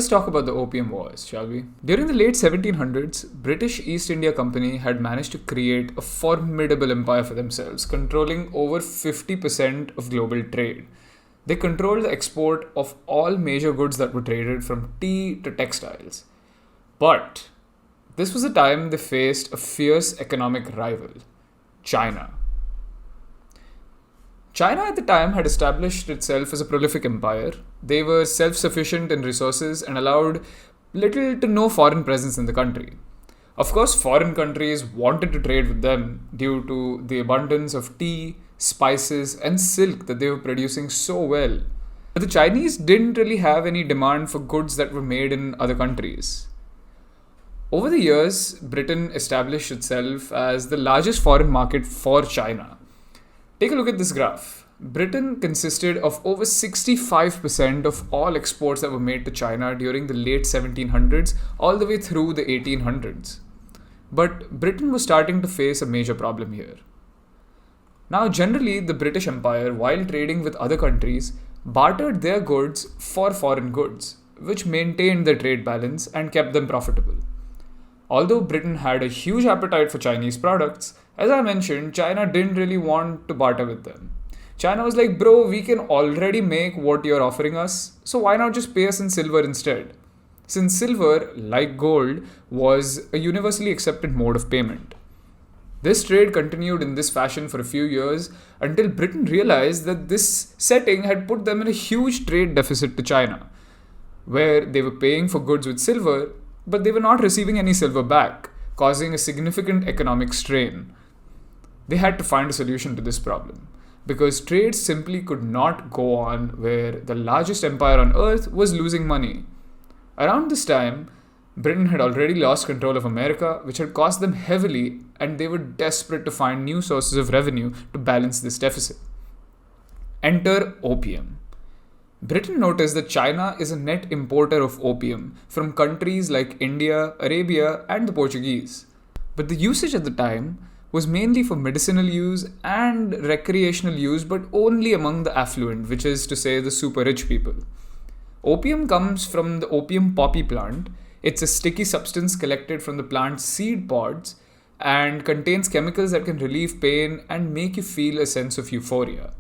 Let's talk about the Opium Wars, shall we? During the late 1700s, British East India Company had managed to create a formidable empire for themselves, controlling over 50% of global trade. They controlled the export of all major goods that were traded from tea to textiles. But this was a time they faced a fierce economic rival, China. China at the time had established itself as a prolific empire. They were self sufficient in resources and allowed little to no foreign presence in the country. Of course, foreign countries wanted to trade with them due to the abundance of tea, spices, and silk that they were producing so well. But the Chinese didn't really have any demand for goods that were made in other countries. Over the years, Britain established itself as the largest foreign market for China. Take a look at this graph. Britain consisted of over 65% of all exports that were made to China during the late 1700s all the way through the 1800s. But Britain was starting to face a major problem here. Now, generally, the British Empire, while trading with other countries, bartered their goods for foreign goods, which maintained their trade balance and kept them profitable. Although Britain had a huge appetite for Chinese products, as I mentioned, China didn't really want to barter with them. China was like, bro, we can already make what you're offering us, so why not just pay us in silver instead? Since silver, like gold, was a universally accepted mode of payment. This trade continued in this fashion for a few years until Britain realized that this setting had put them in a huge trade deficit to China, where they were paying for goods with silver, but they were not receiving any silver back, causing a significant economic strain. They had to find a solution to this problem, because trade simply could not go on where the largest empire on earth was losing money. Around this time, Britain had already lost control of America, which had cost them heavily, and they were desperate to find new sources of revenue to balance this deficit. Enter opium. Britain noticed that China is a net importer of opium from countries like India, Arabia, and the Portuguese. But the usage at the time was mainly for medicinal use and recreational use, but only among the affluent, which is to say the super rich people. Opium comes from the opium poppy plant. It's a sticky substance collected from the plant's seed pods and contains chemicals that can relieve pain and make you feel a sense of euphoria.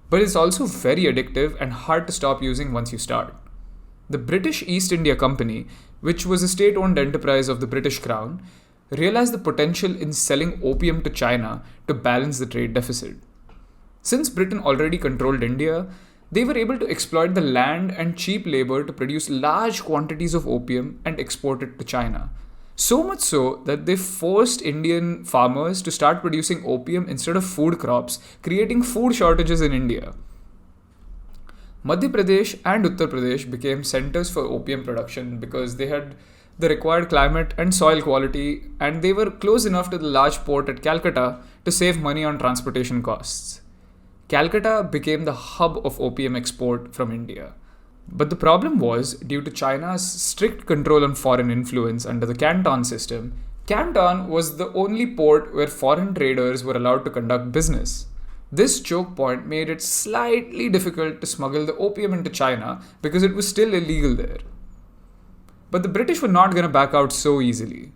But it's also very addictive and hard to stop using once you start. The British East India Company, which was a state-owned enterprise of the British Crown, realized the potential in selling opium to China to balance the trade deficit. Since Britain already controlled India, they were able to exploit the land and cheap labor to produce large quantities of opium and export it to China. So much so that they forced Indian farmers to start producing opium instead of food crops, creating food shortages in India. Madhya Pradesh and Uttar Pradesh became centers for opium production because they had the required climate and soil quality, and they were close enough to the large port at Calcutta to save money on transportation costs. Calcutta became the hub of opium export from India. But the problem was, due to China's strict control on foreign influence under the Canton system, Canton was the only port where foreign traders were allowed to conduct business. This choke point made it slightly difficult to smuggle the opium into China because it was still illegal there. But the British were not going to back out so easily.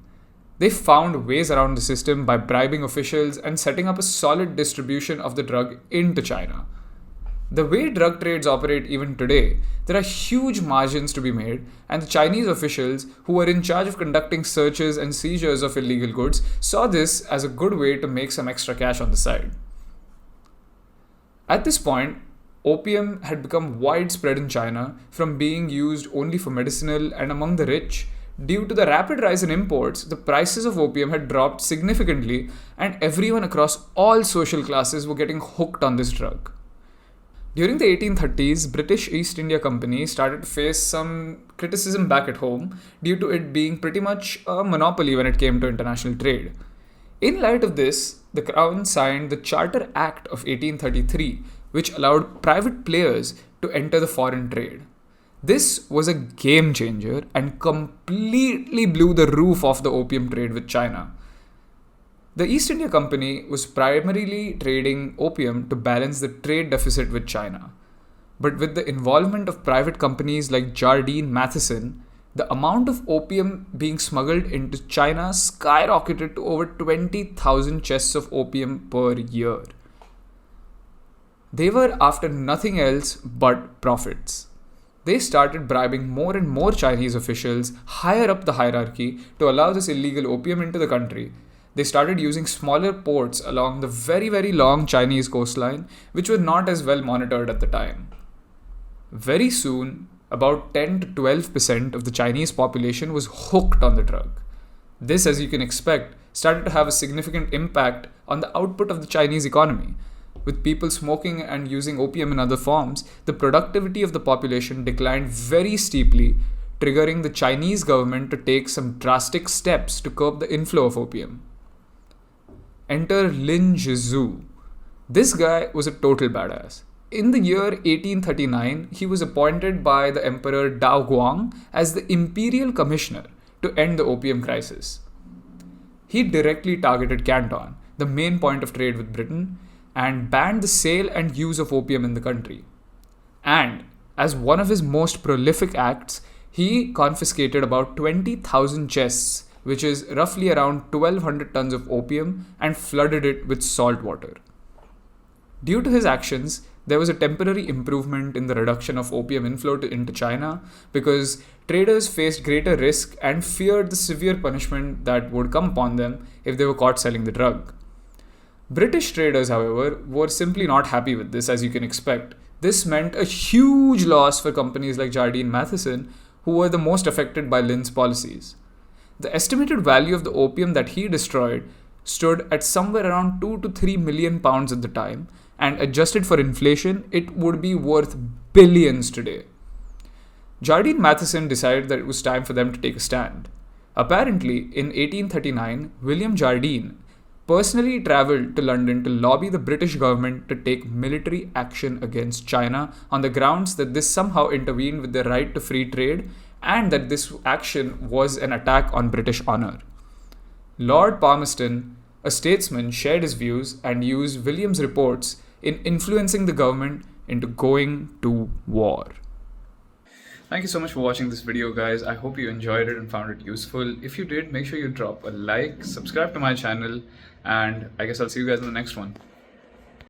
They found ways around the system by bribing officials and setting up a solid distribution of the drug into China. The way drug trades operate even today, there are huge margins to be made, and the Chinese officials who were in charge of conducting searches and seizures of illegal goods saw this as a good way to make some extra cash on the side. At this point, opium had become widespread in China from being used only for medicinal and among the rich. Due to the rapid rise in imports, the prices of opium had dropped significantly, and everyone across all social classes were getting hooked on this drug. During the 1830s, British East India Company started to face some criticism back at home due to it being pretty much a monopoly when it came to international trade. In light of this, the Crown signed the Charter Act of 1833, which allowed private players to enter the foreign trade. This was a game changer and completely blew the roof off the opium trade with China. The East India Company was primarily trading opium to balance the trade deficit with China. But with the involvement of private companies like Jardine Matheson, the amount of opium being smuggled into China skyrocketed to over 20,000 chests of opium per year. They were after nothing else but profits. They started bribing more and more Chinese officials higher up the hierarchy to allow this illegal opium into the country. They started using smaller ports along the very, very long Chinese coastline, which were not as well monitored at the time. Very soon, about 10 to 12% of the Chinese population was hooked on the drug. This, as you can expect, started to have a significant impact on the output of the Chinese economy. With people smoking and using opium in other forms, the productivity of the population declined very steeply, triggering the Chinese government to take some drastic steps to curb the inflow of opium. Enter Lin Zhizu. This guy was a total badass. In the year 1839, he was appointed by the Emperor Dao Guang as the imperial commissioner to end the opium crisis. He directly targeted Canton, the main point of trade with Britain, and banned the sale and use of opium in the country. And, as one of his most prolific acts, he confiscated about 20,000 chests, which is roughly around 1,200 tons of opium, and flooded it with salt water. Due to his actions, there was a temporary improvement in the reduction of opium inflow into China because traders faced greater risk and feared the severe punishment that would come upon them if they were caught selling the drug. British traders, however, were simply not happy with this, as you can expect. This meant a huge loss for companies like Jardine Matheson, who were the most affected by Lin's policies. The estimated value of the opium that he destroyed stood at somewhere around 2 to 3 million pounds at the time, and adjusted for inflation, it would be worth billions today. Jardine Matheson decided that it was time for them to take a stand. Apparently, in 1839, William Jardine personally travelled to London to lobby the British government to take military action against China on the grounds that this somehow intervened with their right to free trade and that this action was an attack on British honour. Lord Palmerston, a statesman, shared his views and used William's reports in influencing the government into going to war. Thank you so much for watching this video, guys. I hope you enjoyed it and found it useful. If you did, make sure you drop a like, subscribe to my channel, and I guess I'll see you guys in the next one.